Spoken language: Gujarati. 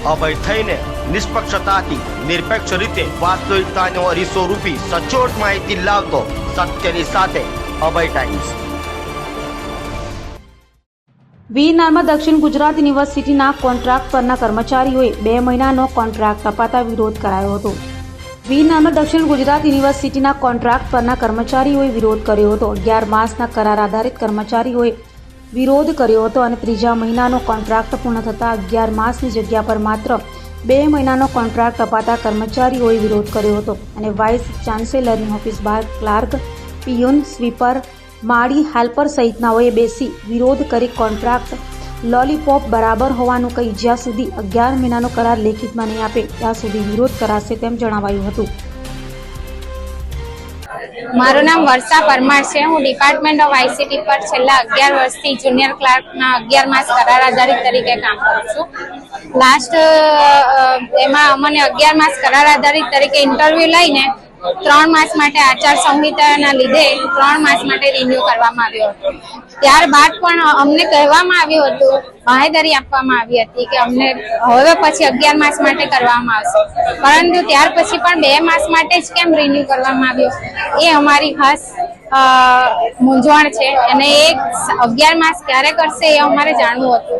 અભય થઈને નિષ્પક્ષતાથી નિરપેક્ષ રીતે વાસ્તવિકતાનો અરીસો રૂપી સચોટ માહિતી લાવતો સત્યની સાથે અભય ટાઈમ્સ। વીરનારમાં દક્ષિણ ગુજરાત યુનિવર્સિટીના કોન્ટ્રાક્ટ પરના કર્મચારીઓએ 2 મહિનાનો કોન્ટ્રાક્ટ અપાતા વિરોધ કરાયો હતો। વીરનારમાં દક્ષિણ ગુજરાત યુનિવર્સિટીના કોન્ટ્રાક્ટ પરના કર્મચારીઓએ વિરોધ કર્યો હતો। 11 માસના કરાર આધારિત કર્મચારીઓએ વિરોધ કર્યો હતો અને 3જા મહિનાનો કોન્ટ્રાક્ટ પૂર્ણ થતાં 11 માસની જગ્યા પર માત્ર 2 મહિનાનો કોન્ટ્રાક્ટ અપાતા કર્મચારીઓએ વિરોધ કર્યો હતો અને વાઇસ ચાન્સેલરની ઓફિસ બહાર ક્લાર્ક, પિયુન, સ્વીપર, માળી હેલ્પર સહિતનાઓએ બેસી વિરોધ કરી કોન્ટ્રાક્ટ લોલીપોપ બરાબર હોવાનું કહી જ્યાં સુધી 11 મહિનાનો કરાર લેખિતમાં નહીં આપે ત્યાં સુધી વિરોધ કરાશે તેમ જણાવાયું હતું। મારું નામ વર્ષા પરમાર છે। હું ડિપાર્ટમેન્ટ ઓફ આઈસીટી પર છેલ્લા 11 વર્ષથી જુનિયર ક્લાર્કના 11 માસ કરાર આધારિત તરીકે કામ કરું છું। લાસ્ટ એમાં અમને 11 માસ કરાર આધારિત તરીકે ઇન્ટરવ્યુ લઈને 3 માસ માટે આચાર સંહિતાના લીધે 3 માસ માટે રિન્યુ કરવામાં આવ્યો હતો। ત્યારબાદ પણ અમને કહેવામાં આવ્યું હતું, બાંહેધરી આપવામાં આવી હતી કે અમને હવે પછી 11 માસ માટે કરવામાં આવશે, પરંતુ ત્યાર પછી પણ 2 માસ માટે જ કેમ રિન્યુ કરવામાં આવ્યો એ અમારી ખાસ મૂંઝવણ છે અને એ 11 માસ ક્યારે કરશે એ અમારે જાણવું હતું।